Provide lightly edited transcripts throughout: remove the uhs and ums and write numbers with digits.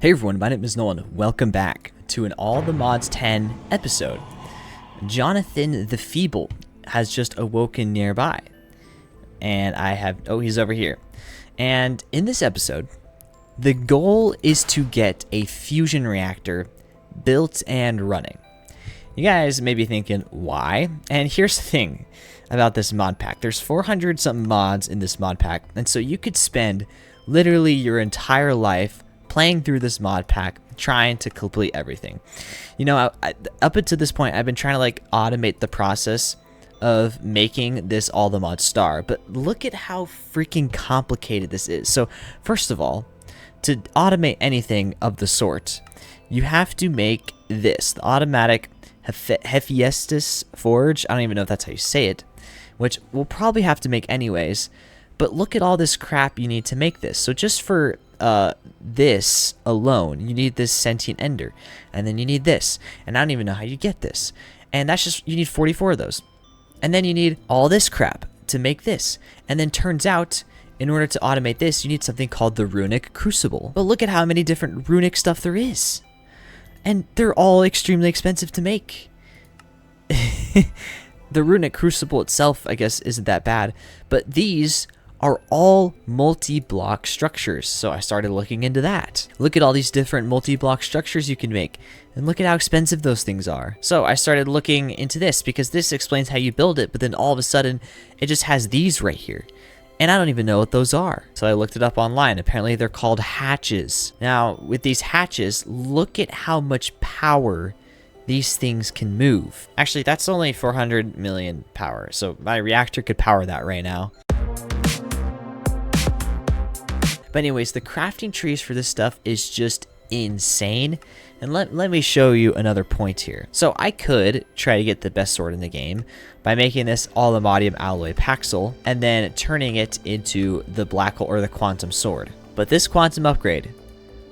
Hey everyone, my name is Nolan. Welcome back to an All the Mods 10 episode. Jonathan the Feeble has just awoken nearby. And he's over here. And in this episode, the goal is to get a fusion reactor built and running. You guys may be thinking, why? And here's the thing about this mod pack. There's 400 something mods in this mod pack. And so you could spend literally your entire life playing through this mod pack, trying to complete everything. You know, up until this point, I've been trying to automate the process of making this all the mod star, but look at how freaking complicated this is. So first of all, to automate anything of the sort, you have to make this, the automatic Hephaestus forge. I don't even know if that's how you say it, which we'll probably have to make anyways, but look at all this crap you need to make this. So just for this alone, you need this sentient ender, and then you need this, and I don't even know how you get this, and that's just, you need 44 of those, and then you need all this crap to make this, and then turns out in order to automate this you need something called the runic crucible. But look at how many different runic stuff there is, and they're all extremely expensive to make. The runic crucible itself, I guess, isn't that bad, but these are all multi-block structures. So I started looking into that. Look at all these different multi-block structures you can make, and look at how expensive those things are. So I started looking into this because this explains how you build it, but then all of a sudden it just has these right here, and I don't even know what those are. So I looked it up online. Apparently they're called hatches. Now with these hatches, look at how much power these things can move. Actually, that's only 400 million power, so my reactor could power that right now. But anyways, the crafting trees for this stuff is just insane. And let me show you another point here. So I could try to get the best sword in the game by making this aluminium alloy paxel and then turning it into the black hole or the quantum sword. But this quantum upgrade,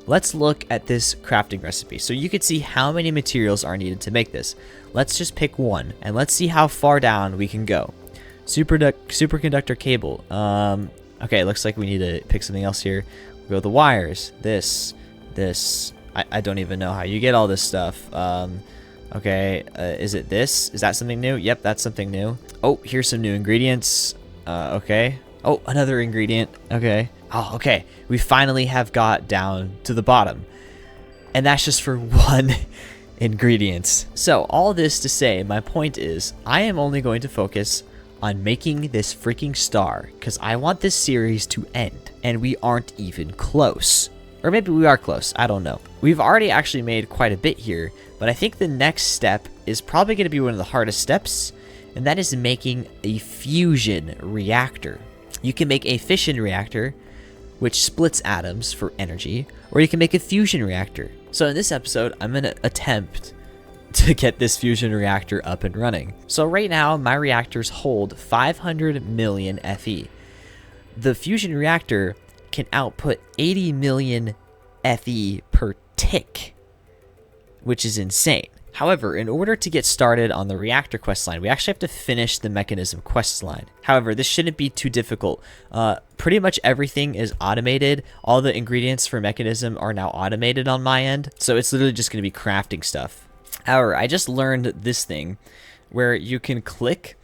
let's look at this crafting recipe. So you can see how many materials are needed to make this. Let's just pick one and let's see how far down we can go. Superconductor cable. Okay, looks like we need to pick something else here. We'll go with the wires. This. I don't even know how you get all this stuff. Okay, is it this? Is that something new? Yep, that's something new. Oh, here's some new ingredients. Okay. Oh, another ingredient. Okay. Oh, okay. We finally have got down to the bottom. And that's just for one ingredient. So, all this to say, my point is, I am only going to focus on making this freaking star because I want this series to end, and we aren't even close. Or maybe we are close, I don't know. We've already actually made quite a bit here, but I think the next step is probably going to be one of the hardest steps, and that is making a fusion reactor. You can make a fission reactor, which splits atoms for energy, or you can make a fusion reactor. So in this episode, I'm going to attempt to get this fusion reactor up and running. So right now, my reactors hold 500 million FE. The fusion reactor can output 80 million FE per tick, which is insane. However, in order to get started on the reactor questline, we actually have to finish the Mekanism questline. However, this shouldn't be too difficult. Pretty much everything is automated. All the ingredients for Mekanism are now automated on my end, so it's literally just going to be crafting stuff. However, I just learned this thing where you can click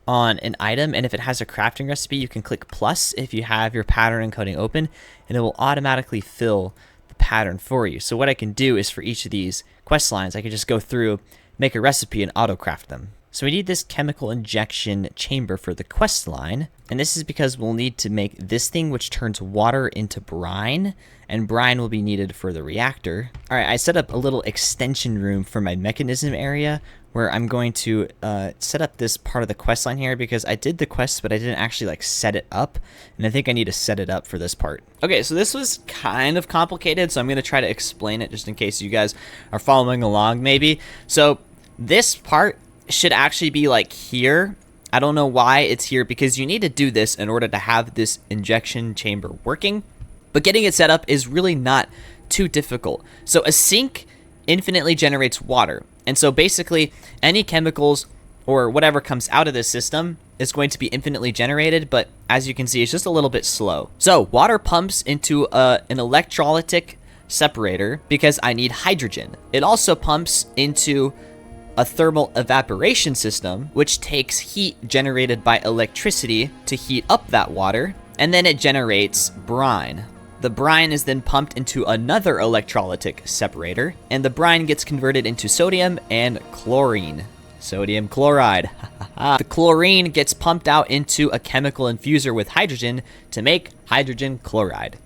on an item, and if it has a crafting recipe, you can click plus if you have your pattern encoding open, and it will automatically fill the pattern for you. So what I can do is for each of these quest lines, I can just go through, make a recipe, and auto-craft them. So we need this chemical injection chamber for the quest line, and this is because we'll need to make this thing which turns water into brine, and brine will be needed for the reactor. All right, I set up a little extension room for my mechanism area where I'm going to set up this part of the quest line here because I did the quest, but I didn't actually set it up, and I think I need to set it up for this part. Okay, so this was kind of complicated, so I'm going to try to explain it just in case you guys are following along maybe. So this part should actually be here. I don't know why it's here because you need to do this in order to have this injection chamber working, but getting it set up is really not too difficult. So a sink infinitely generates water, and so basically any chemicals or whatever comes out of this system is going to be infinitely generated, but as you can see, it's just a little bit slow. So water pumps into an electrolytic separator because I need hydrogen. It also pumps into a thermal evaporation system, which takes heat generated by electricity to heat up that water, and then it generates brine. The brine is then pumped into another electrolytic separator, and the brine gets converted into sodium and chlorine. Sodium chloride. The chlorine gets pumped out into a chemical infuser with hydrogen to make hydrogen chloride.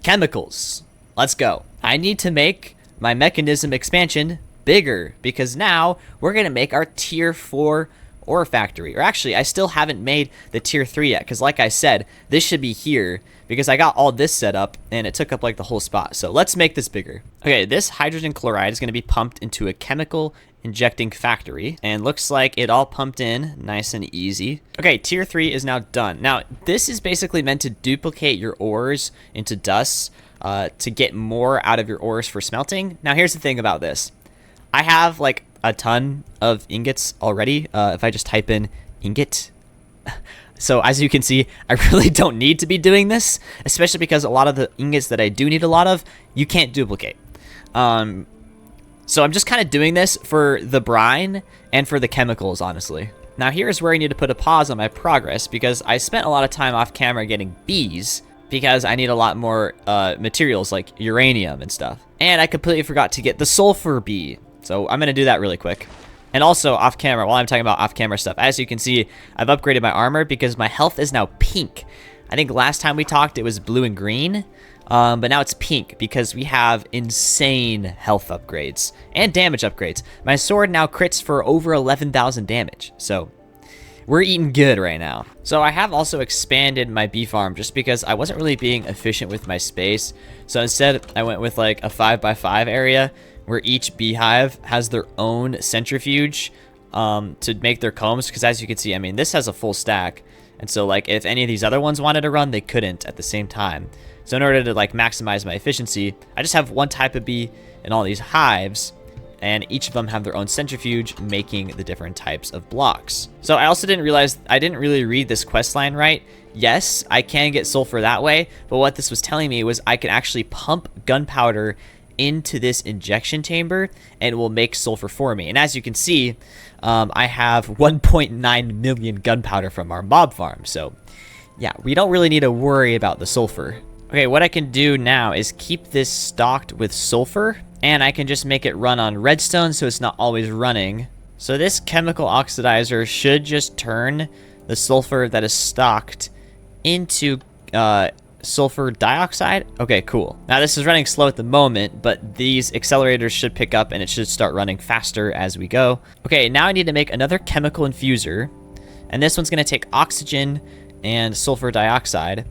Chemicals. Let's go. I need to make my Mekanism expansion bigger because now we're going to make our tier 4 ore factory. Or actually, I still haven't made the tier 3 yet because like I said, this should be here because I got all this set up and it took up like the whole spot. So let's make this bigger. Okay, this hydrogen chloride is going to be pumped into a chemical injecting factory, and looks like it all pumped in nice and easy. Okay, tier 3 is now done. Now this is basically meant to duplicate your ores into dust to get more out of your ores for smelting. Now here's the thing about this. I have like a ton of ingots already. If I just type in ingot, so as you can see, I really don't need to be doing this, especially because a lot of the ingots that I do need a lot of, you can't duplicate. So I'm just kind of doing this for the brine and for the chemicals, honestly. Now here's where I need to put a pause on my progress because I spent a lot of time off camera getting bees because I need a lot more materials like uranium and stuff. And I completely forgot to get the sulfur bee. So I'm going to do that really quick. And also off camera, while I'm talking about off camera stuff, as you can see, I've upgraded my armor because my health is now pink. I think last time we talked, it was blue and green. But now it's pink because we have insane health upgrades and damage upgrades. My sword now crits for over 11,000 damage. So we're eating good right now. So I have also expanded my bee farm just because I wasn't really being efficient with my space. So instead I went with like a 5x5 area where each beehive has their own centrifuge to make their combs. Because as you can see, I mean, this has a full stack. And so like if any of these other ones wanted to run, they couldn't at the same time. So in order to like maximize my efficiency, I just have one type of bee in all these hives, and each of them have their own centrifuge making the different types of blocks. So I also didn't realize, I didn't really read this quest line right. Yes, I can get sulfur that way, but what this was telling me was I can actually pump gunpowder into this injection chamber and it will make sulfur for me. And as you can see, I have 1.9 million gunpowder from our mob farm. So yeah, we don't really need to worry about the sulfur. Okay, what I can do now is keep this stocked with sulfur, and I can just make it run on redstone so it's not always running. So this chemical oxidizer should just turn the sulfur that is stocked into sulfur dioxide. Okay, cool. Now this is running slow at the moment, but these accelerators should pick up and it should start running faster as we go. Okay, now I need to make another chemical infuser, and this one's going to take oxygen and sulfur dioxide.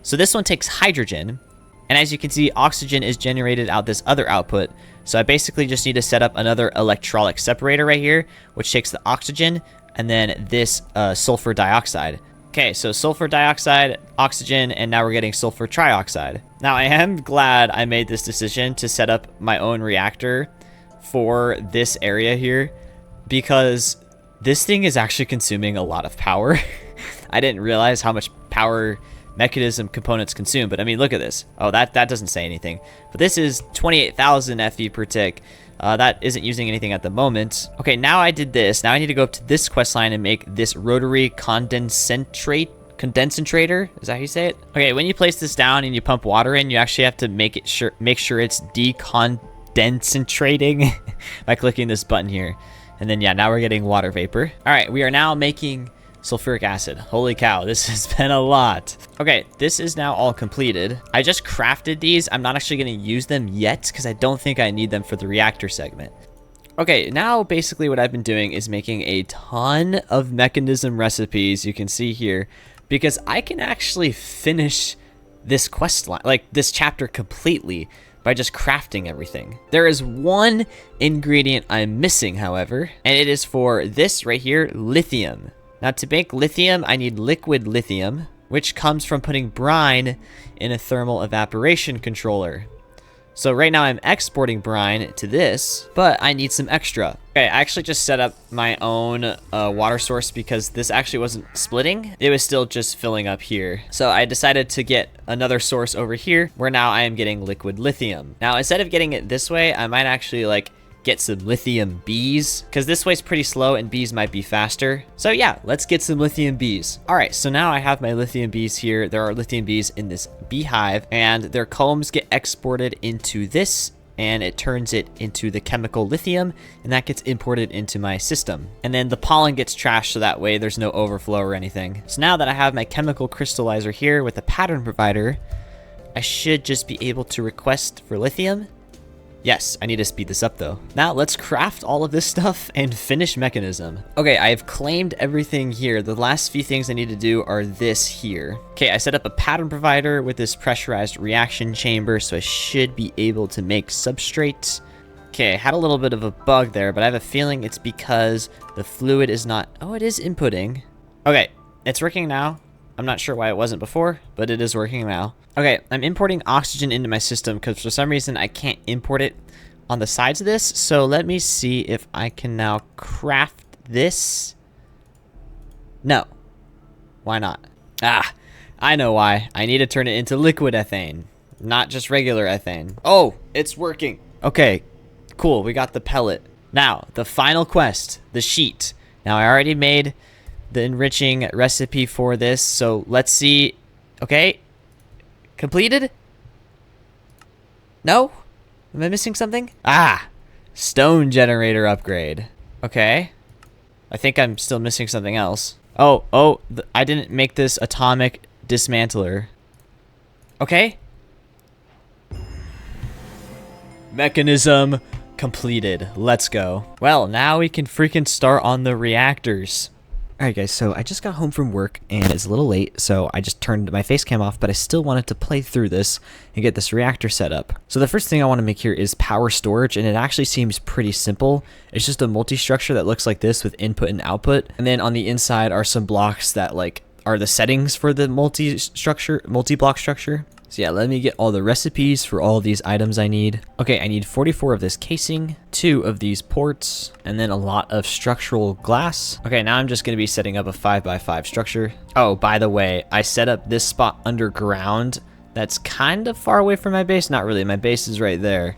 So this one takes hydrogen, and as you can see, oxygen is generated out this other output. So I basically just need to set up another electrolytic separator right here, which takes the oxygen and then this sulfur dioxide. Okay, so sulfur dioxide, oxygen, and now we're getting sulfur trioxide. Now I am glad I made this decision to set up my own reactor for this area here because this thing is actually consuming a lot of power. I didn't realize how much power Mekanism components consume, but I mean, look at this. Oh, that doesn't say anything. But this is 28,000 FE per tick. That isn't using anything at the moment. Okay, now I did this. Now I need to go up to this quest line and make this rotary condensator. Is that how you say it? Okay, when you place this down and you pump water in, you actually have to make sure it's decondensating by clicking this button here. And then yeah, now we're getting water vapor. All right, we are now making sulfuric acid. Holy cow, this has been a lot. Okay, this is now all completed. I just crafted these. I'm not actually going to use them yet because I don't think I need them for the reactor segment. Okay, now basically what I've been doing is making a ton of Mekanism recipes, you can see here, because I can actually finish this quest line, like this chapter completely, by just crafting everything. There is one ingredient I'm missing, however, and it is for this right here, lithium. Now to make lithium, I need liquid lithium, which comes from putting brine in a thermal evaporation controller. So right now I'm exporting brine to this, but I need some extra. Okay, I actually just set up my own water source because this actually wasn't splitting. It was still just filling up here. So I decided to get another source over here where now I am getting liquid lithium. Now, instead of getting it this way, I might actually like get some lithium bees because this way's pretty slow and bees might be faster. So yeah, let's get some lithium bees. All right, so now I have my lithium bees here. There are lithium bees in this beehive and their combs get exported into this and it turns it into the chemical lithium and that gets imported into my system. And then the pollen gets trashed so that way there's no overflow or anything. So now that I have my chemical crystallizer here with a pattern provider, I should just be able to request for lithium. Yes, I need to speed this up though. Now let's craft all of this stuff and finish Mekanism. Okay, I've claimed everything here. The last few things I need to do are this here. Okay, I set up a pattern provider with this pressurized reaction chamber, so I should be able to make substrate. Okay, I had a little bit of a bug there, but I have a feeling it's because the fluid is not... Oh, it is inputting. Okay, it's working now. I'm not sure why it wasn't before, but it is working now. Okay, I'm importing oxygen into my system because for some reason I can't import it on the sides of this. So let me see if I can now craft this. No. Why not? Ah, I know why. I need to turn it into liquid ethane, not just regular ethane. Oh, it's working. Okay, cool. We got the pellet. Now, the final quest, the sheet. Now, I already made the enriching recipe for this, so let's see. Okay, completed. No, am I missing something? Ah, stone generator upgrade. Okay, I think I'm still missing something else. I didn't make this atomic dismantler. Okay, Mekanism completed. Let's go. Well, now we can freaking start on the reactors. Alright guys, so I just got home from work and it's a little late, so I just turned my face cam off, but I still wanted to play through this and get this reactor set up. So the first thing I want to make here is power storage, and it actually seems pretty simple. It's just a multi-structure that looks like this with input and output, and then on the inside are some blocks that like are the settings for the multi-block structure. So yeah, let me get all the recipes for all these items I need. Okay, I need 44 of this casing, 2 of these ports, and then a lot of structural glass. Okay, now I'm just gonna be setting up a 5x5 structure. Oh, by the way, I set up this spot underground. That's kind of far away from my base. Not really, my base is right there.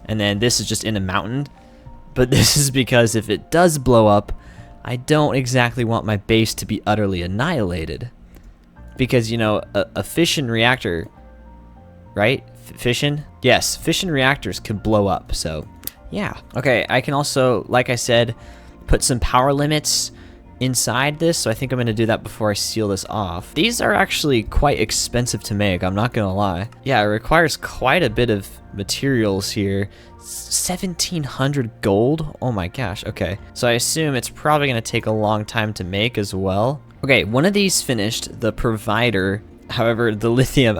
And then this is just in a mountain. But this is because if it does blow up, I don't exactly want my base to be utterly annihilated. Because, you know, a fission reactor, right? Fission? Yes, fission reactors could blow up, so yeah. Okay, I can also, like I said, put some power limits inside this, so I think I'm going to do that before I seal this off. These are actually quite expensive to make, I'm not going to lie. Yeah, it requires quite a bit of materials here. 1,700 gold? Oh my gosh, okay. So I assume it's probably going to take a long time to make as well. Okay, one of these finished, the provider. However, the lithium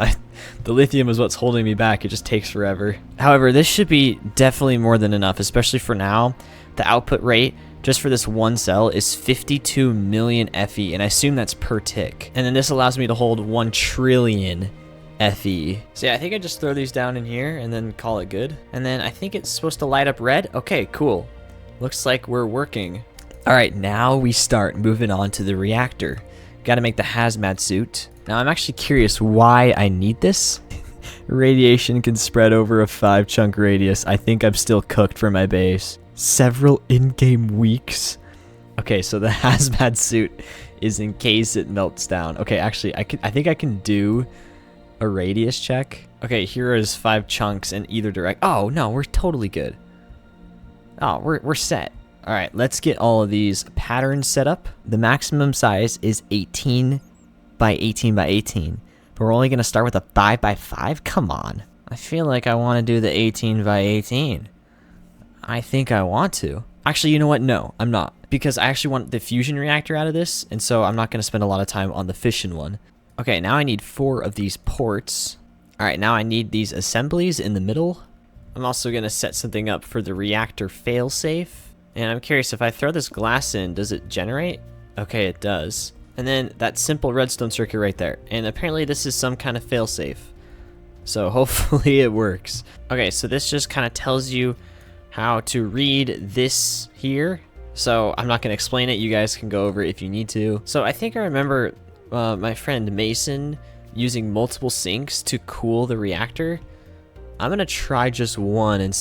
is what's holding me back. It just takes forever. However, this should be definitely more than enough, especially for now. The output rate just for this one cell is 52 million Fe, and I assume that's per tick. And then this allows me to hold 1 trillion Fe. So yeah, I think I just throw these down in here and then call it good. And then I think it's supposed to light up red. Okay, cool. Looks like we're working. All right, now we start moving on to the reactor. Got to make the hazmat suit. Now, I'm actually curious why I need this. Radiation can spread over a 5-chunk radius. I think I'm still cooked for my base. Several in-game weeks. Okay, so the hazmat suit is in case it melts down. Okay, actually, I think I can do a radius check. Okay, here is 5 chunks in either direction. Oh, no, we're totally good. Oh, we're set. All right, let's get all of these patterns set up. The maximum size is 18 by 18 by 18, but we're only going to start with a 5 by 5. Come on. I feel like I want to do the 18 by 18. I think I want to. Actually, you know what? No, I'm not, because I actually want the fusion reactor out of this, and so I'm not going to spend a lot of time on the fission one. Okay, now I need 4 of these ports. All right, now I need these assemblies in the middle. I'm also going to set something up for the reactor failsafe. And I'm curious, if I throw this glass in, does it generate? Okay, it does. And then that simple redstone circuit right there. And apparently this is some kind of failsafe. So hopefully it works. Okay, so this just kind of tells you how to read this here. So I'm not going to explain it. You guys can go over it if you need to. So I think I remember my friend Mason using multiple sinks to cool the reactor. I'm gonna try just one and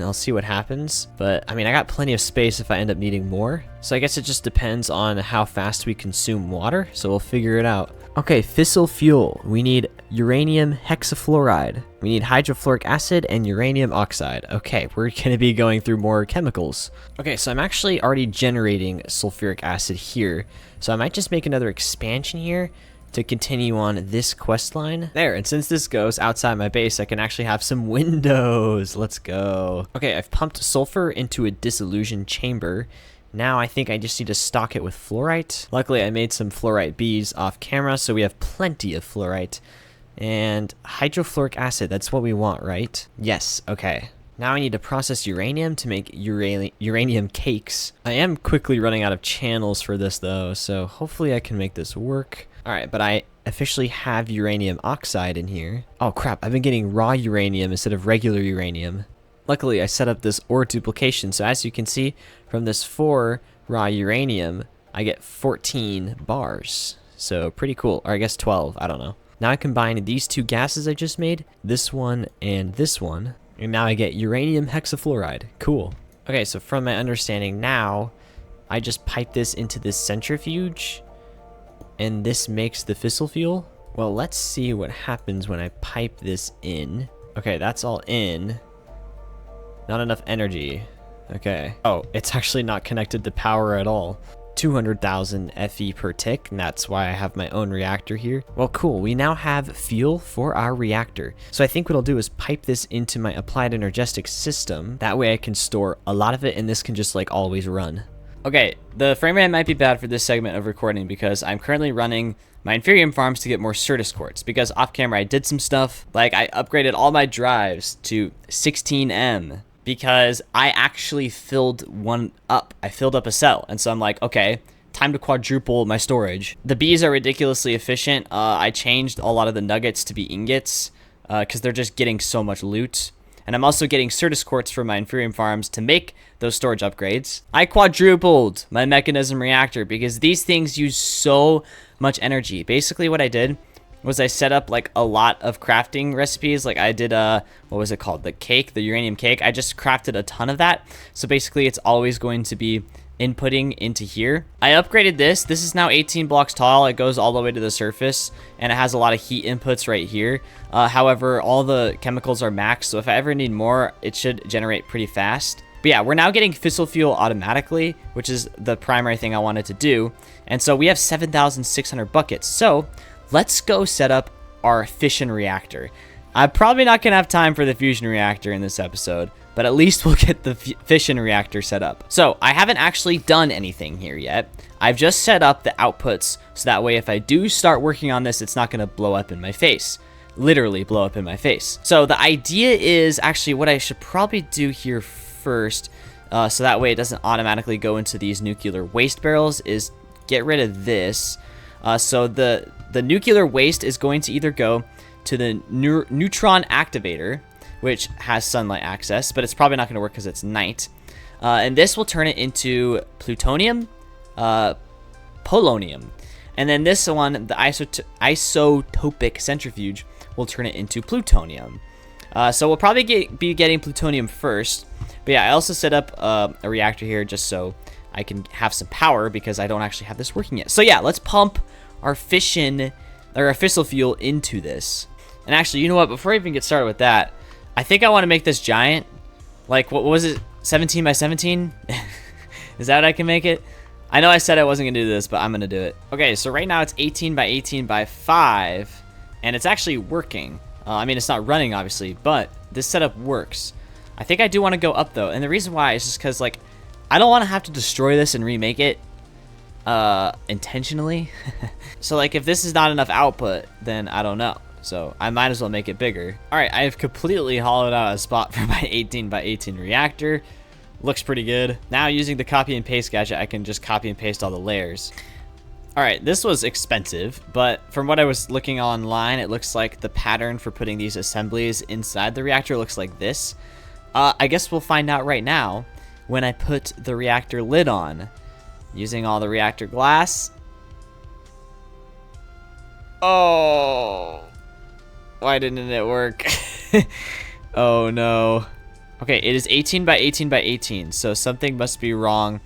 I'll see what happens. But I mean, I got plenty of space if I end up needing more. So I guess it just depends on how fast we consume water. So we'll figure it out. Okay, fissile fuel. We need uranium hexafluoride. We need hydrofluoric acid and uranium oxide. Okay, we're gonna be going through more chemicals. Okay, so I'm actually already generating sulfuric acid here. So I might just make another expansion here to continue on this quest line. There, and since this goes outside my base, I can actually have some windows. Let's go. Okay, I've pumped sulfur into a dissolution chamber. Now I think I just need to stock it with fluorite. Luckily, I made some fluorite bees off camera, so we have plenty of fluorite. And hydrofluoric acid, that's what we want, right? Yes, okay. Now I need to process uranium to make uranium cakes. I am quickly running out of channels for this though, so hopefully I can make this work. Alright, but I officially have uranium oxide in here. Oh crap, I've been getting raw uranium instead of regular uranium. Luckily, I set up this ore duplication, so as you can see, from this 4 raw uranium, I get 14 bars. So pretty cool, or I guess 12, I don't know. Now I combine these two gases I just made, this one and this one, and now I get uranium hexafluoride. Cool. Okay, so from my understanding now, I just pipe this into this centrifuge, and this makes the fissile fuel. Well, let's see what happens when I pipe this in. Okay, that's all in. Not enough energy. Okay. Oh, it's actually not connected to power at all. 200,000 FE per tick, and that's why I have my own reactor here. Well, cool. We now have fuel for our reactor. So I think what I'll do is pipe this into my applied energetic system. That way I can store a lot of it, and this can just like always run. Okay, the frame rate might be bad for this segment of recording because I'm currently running my Inferium farms to get more Certus quartz, because off camera I did some stuff, like I upgraded all my drives to 16M because I actually filled one up. I filled up a cell, and so I'm like, okay, time to quadruple my storage. The bees are ridiculously efficient. I changed a lot of the nuggets to be ingots because they're just getting so much loot. And I'm also getting Certus quartz from my Inferium farms to make those storage upgrades. I quadrupled my Mekanism reactor because these things use so much energy. Basically what I did was I set up like a lot of crafting recipes. Like I did what was it called? The cake, the uranium cake. I just crafted a ton of that. So basically it's always going to be inputting into here. I upgraded this. This is now 18 blocks tall. It goes all the way to the surface, and it has a lot of heat inputs right here. However, all the chemicals are maxed, so if I ever need more, it should generate pretty fast. But yeah, we're now getting fissile fuel automatically, which is the primary thing I wanted to do. And so we have 7,600 buckets. So let's go set up our fission reactor. I'm probably not going to have time for the fusion reactor in this episode, but at least we'll get the fission reactor set up. So I haven't actually done anything here yet. I've just set up the outputs, so that way if I do start working on this, it's not going to blow up in my face. Literally blow up in my face. So the idea is actually what I should probably do here first, so that way it doesn't automatically go into these nuclear waste barrels, is get rid of this. So the nuclear waste is going to either go to the neutron activator, which has sunlight access, but it's probably not going to work because it's night. And this will turn it into plutonium, polonium. And then this one, the isotopic centrifuge, will turn it into plutonium. So we'll probably be getting plutonium first. But yeah, I also set up a reactor here just so I can have some power because I don't actually have this working yet. So yeah, let's pump our fission, or our fissile fuel into this. And actually, you know what? Before I even get started with that, I think I want to make this giant. Like, what was it? 17 by 17? Is that what I can make it? I know I said I wasn't going to do this, but I'm going to do it. Okay, so right now it's 18 by 18 by 5, and it's actually working. I mean, it's not running, obviously, but this setup works. I think I do want to go up, though, and the reason why is just because, like, I don't want to have to destroy this and remake it intentionally. So, like, if this is not enough output, then I don't know. So I might as well make it bigger. All right, I have completely hollowed out a spot for my 18 by 18 reactor. Looks pretty good. Now using the copy and paste gadget, I can just copy and paste all the layers. All right, this was expensive, but from what I was looking online, it looks like the pattern for putting these assemblies inside the reactor looks like this. I guess we'll find out right now when I put the reactor lid on, using all the reactor glass. Oh, why didn't it work? Oh no. Okay, it is 18 by 18 by 18, so something must be wrong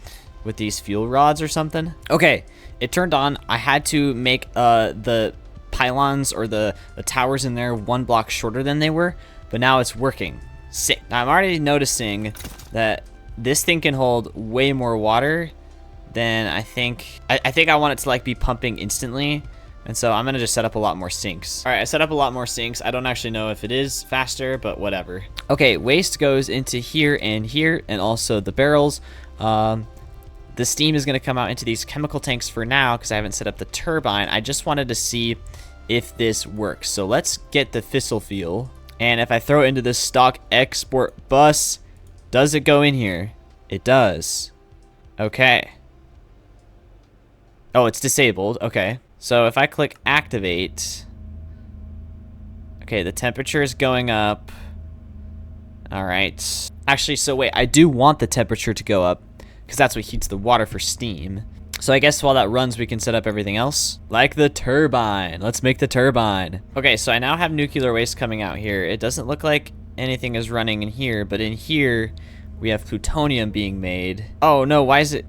with these fuel rods or something. Okay, it turned on. I had to make the pylons or the towers in there 1 block shorter than they were, but now it's working. Sick. Now I'm already noticing that this thing can hold way more water than I think. I think I want it to like be pumping instantly, and so I'm gonna just set up a lot more sinks. All right, I set up a lot more sinks. I don't actually know if it is faster, but whatever. Okay, waste goes into here, and also the barrels. The steam is going to come out into these chemical tanks for now because I haven't set up the turbine. I just wanted to see if this works. So let's get the fissile fuel. And if I throw it into the stock export bus, does it go in here? It does. Okay. Oh, it's disabled. Okay. So if I click activate, okay, the temperature is going up. All right. Actually, so wait, I do want the temperature to go up, because that's what heats the water for steam. So I guess while that runs, we can set up everything else. Like the turbine. Let's make the turbine. Okay, so I now have nuclear waste coming out here. It doesn't look like anything is running in here, but in here, we have plutonium being made. Oh no, why is it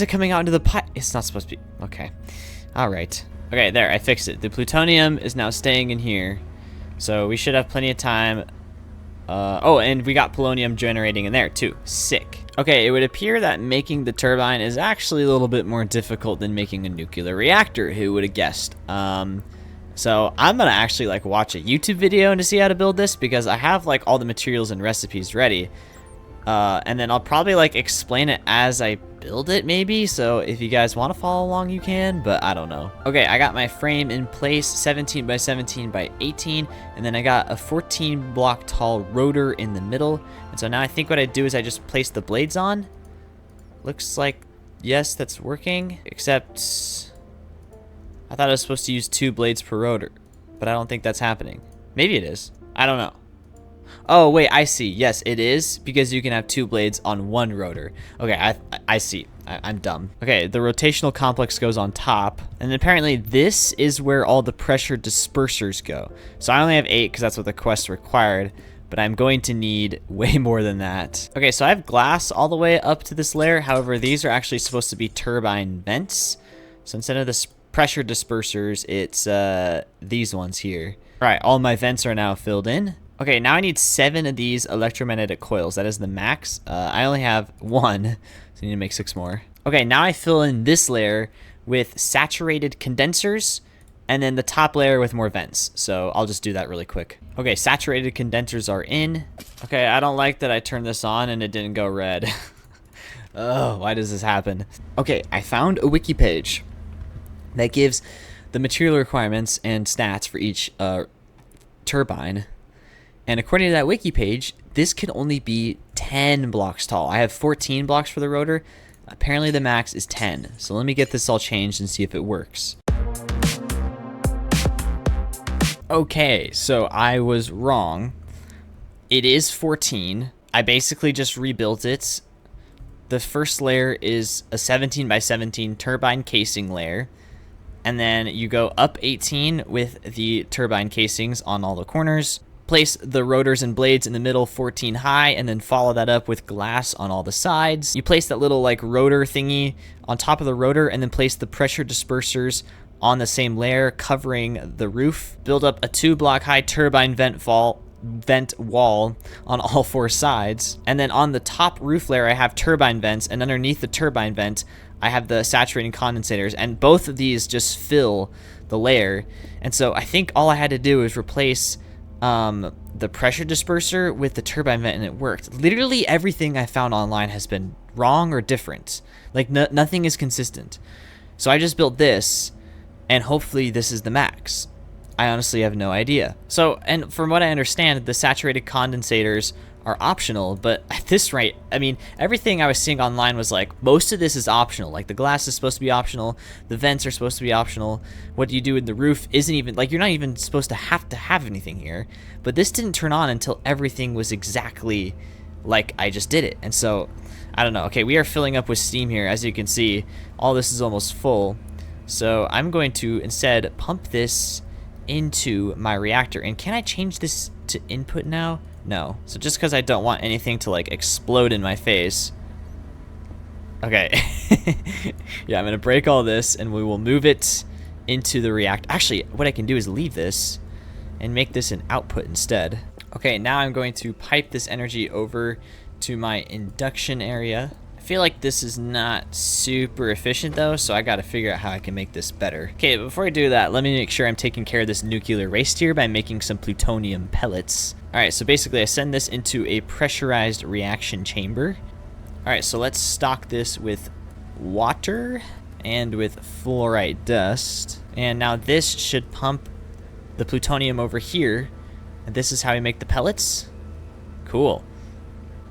coming out into the pipe? It's not supposed to be. Okay. All right. Okay, there, I fixed it. The plutonium is now staying in here. So we should have plenty of time. Oh, and we got polonium generating in there too. Sick. Okay, it would appear that making the turbine is actually a little bit more difficult than making a nuclear reactor. Who would have guessed? So I'm gonna actually like watch a YouTube video to see how to build this, because I have like all the materials and recipes ready. And then I'll probably like explain it as I build it maybe. So if you guys want to follow along, you can, but I don't know. Okay, I got my frame in place, 17 by 17 by 18. And then I got a 14 block tall rotor in the middle. And so now I think what I do is I just place the blades on. Looks like, yes, that's working, except I thought I was supposed to use 2 blades per rotor, but I don't think that's happening. Maybe it is. I don't know. Oh, wait, I see. Yes, it is, because you can have 2 blades on 1 rotor. Okay, I see. I'm dumb. Okay, the rotational complex goes on top, and apparently this is where all the pressure dispersers go. So I only have 8 because that's what the quest required, but I'm going to need way more than that. Okay, so I have glass all the way up to this layer. However, these are actually supposed to be turbine vents. So instead of the pressure dispersers, it's these ones here. All right, all my vents are now filled in. Okay, now I need 7 of these electromagnetic coils. That is the max. I only have 1, so I need to make 6 more. Okay, now I fill in this layer with saturated condensers, and then the top layer with more vents. So I'll just do that really quick. Okay, saturated condensers are in. Okay, I don't like that I turned this on and it didn't go red. Oh, why does this happen? Okay, I found a wiki page that gives the material requirements and stats for each turbine. And according to that wiki page, this can only be 10 blocks tall. I have 14 blocks for the rotor. Apparently the max is 10. So let me get this all changed and see if it works. Okay, so I was wrong. It is 14. I basically just rebuilt it. The first layer is a 17 by 17 turbine casing layer. And then you go up 18 with the turbine casings on all the corners. Place the rotors and blades in the middle 14 high, and then follow that up with glass on all the sides. You place that little like rotor thingy on top of the rotor, and then place the pressure dispersers on the same layer covering the roof. Build up a 2 block high turbine vent wall on all 4 sides. And then on the top roof layer I have turbine vents, and underneath the turbine vent I have the saturating condensators, and both of these just fill the layer. And so I think all I had to do is replace the pressure disperser with the turbine vent, and it worked. Literally everything I found online has been wrong or different. Like nothing is consistent. So I just built this, and hopefully this is the max. I honestly have no idea. So, and from what I understand, the saturated condensators are optional, but at this rate, I mean, everything I was seeing online was like, most of this is optional. Like, the glass is supposed to be optional, the vents are supposed to be optional, what you do in the roof isn't even, like, you're not even supposed to have anything here. But this didn't turn on until everything was exactly like I just did it. And so, I don't know. Okay, we are filling up with steam here. As you can see, all this is almost full. So I'm going to instead pump this into my reactor. And can I change this to input now? No. So just because I don't want anything to like explode in my face. Okay. Yeah, I'm going to break all this and we will move it into the reactor. Actually, what I can do is leave this and make this an output instead. Okay, now I'm going to pipe this energy over to my induction area. I feel like this is not super efficient though, so I gotta figure out how I can make this better. Okay, before I do that, let me make sure I'm taking care of this nuclear waste here by making some plutonium pellets. Alright, so basically I send this into a pressurized reaction chamber. Alright, so let's stock this with water and with fluorite dust. And now this should pump the plutonium over here. And this is how we make the pellets? Cool.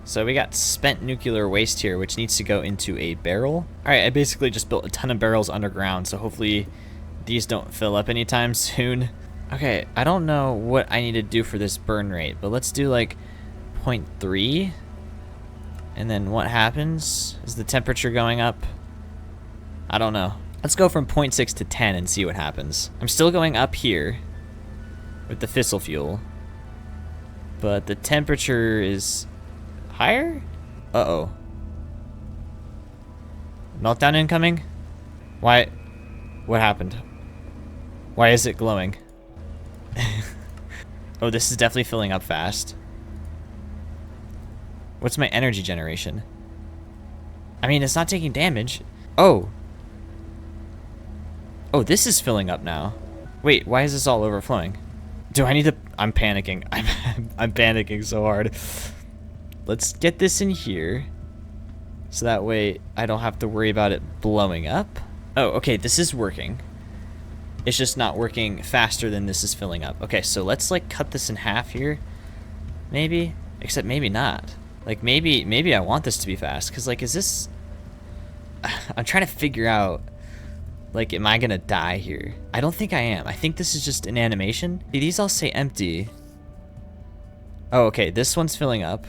So we got spent nuclear waste here, which needs to go into a barrel. Alright, I basically just built a ton of barrels underground, so hopefully these don't fill up anytime soon. Okay, I don't know what I need to do for this burn rate, but let's do like 0.3. And then what happens? Is the temperature going up? I don't know. Let's go from 0.6 to 10 and see what happens. I'm still going up here with the fissile fuel, but the temperature is higher? Uh-oh. Meltdown incoming? Why? What happened? Why is it glowing? Oh, this is definitely filling up fast. What's my energy generation? I mean, it's not taking damage. Oh. Oh, this is filling up now. Wait, why is this all overflowing? Do I need to... I'm panicking. I'm panicking so hard. Let's get this in here, so that way I don't have to worry about it blowing up. Oh, okay, this is working. It's just not working faster than this is filling up. Okay, so let's like cut this in half here, maybe. Except maybe not. Like maybe I want this to be fast, because like, is this... I'm trying to figure out, like, am I gonna die here? I don't think I am. I think this is just an animation. These all say empty. Oh, okay, this one's filling up.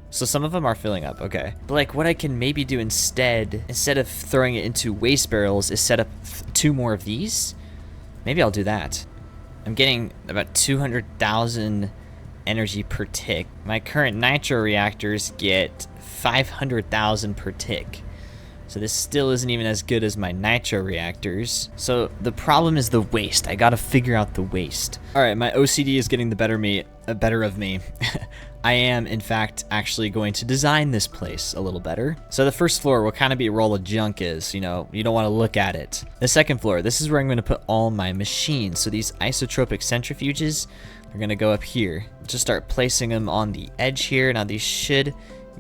So some of them are filling up, okay. But like what I can maybe do instead of throwing it into waste barrels, is set up 2 more of these. Maybe I'll do that. I'm getting about 200,000 energy per tick. My current nitro reactors get 500,000 per tick. So this still isn't even as good as my nitro reactors. So the problem is the waste. I gotta figure out the waste. All right, my OCD is getting the better of me. I am, in fact, actually going to design this place a little better. So the first floor will kind of be where all the junk is, you know, you don't want to look at it. The second floor, this is where I'm going to put all my machines. So these isotropic centrifuges are going to go up here. Just start placing them on the edge here. Now these should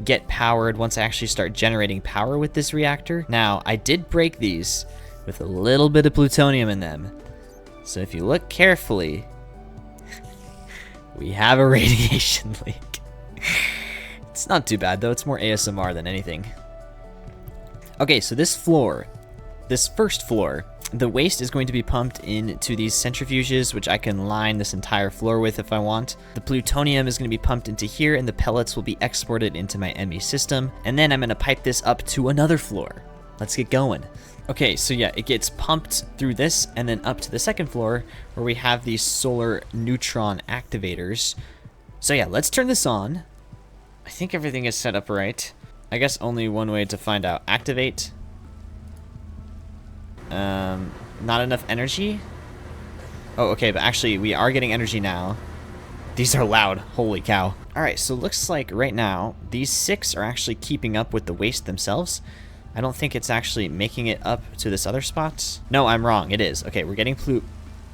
get powered once I actually start generating power with this reactor. Now, I did break these with a little bit of plutonium in them. So if you look carefully, we have a radiation leak. It's not too bad though, it's more ASMR than anything. Okay, so this first floor, the waste is going to be pumped into these centrifuges, which I can line this entire floor with if I want. The plutonium is going to be pumped into here, and the pellets will be exported into my ME system. And then I'm going to pipe this up to another floor. Let's get going. Okay, so yeah, it gets pumped through this and then up to the second floor where we have these solar neutron activators. So yeah, let's turn this on. I think everything is set up right. I guess only one way to find out. Activate. Not enough energy? Oh, okay, but actually we are getting energy now. These are loud, holy cow. All right, so it looks like right now, these 6 are actually keeping up with the waste themselves. I don't think it's actually making it up to this other spot. No, I'm wrong, it is. Okay, we're getting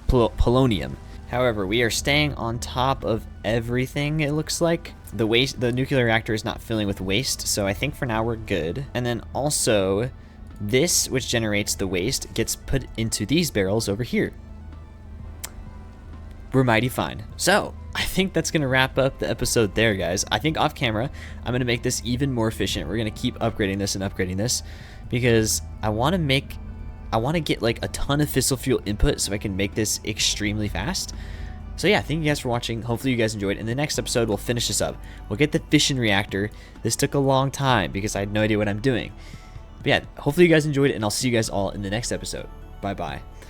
polonium. However, we are staying on top of everything, it looks like. The nuclear reactor is not filling with waste, so I think for now we're good. And then also, this, which generates the waste, gets put into these barrels over here. we're mighty fine. So I think that's gonna wrap up the episode there, guys. I think off camera, I'm gonna make this even more efficient. We're gonna keep upgrading this and upgrading this because I want to get like a ton of fissile fuel input so I can make this extremely fast. So yeah, thank you guys for watching. Hopefully you guys enjoyed. In the next episode, we'll finish this up. We'll get the fission reactor. This took a long time because I had no idea what I'm doing. But yeah, hopefully you guys enjoyed it, and I'll see you guys all in the next episode. Bye bye.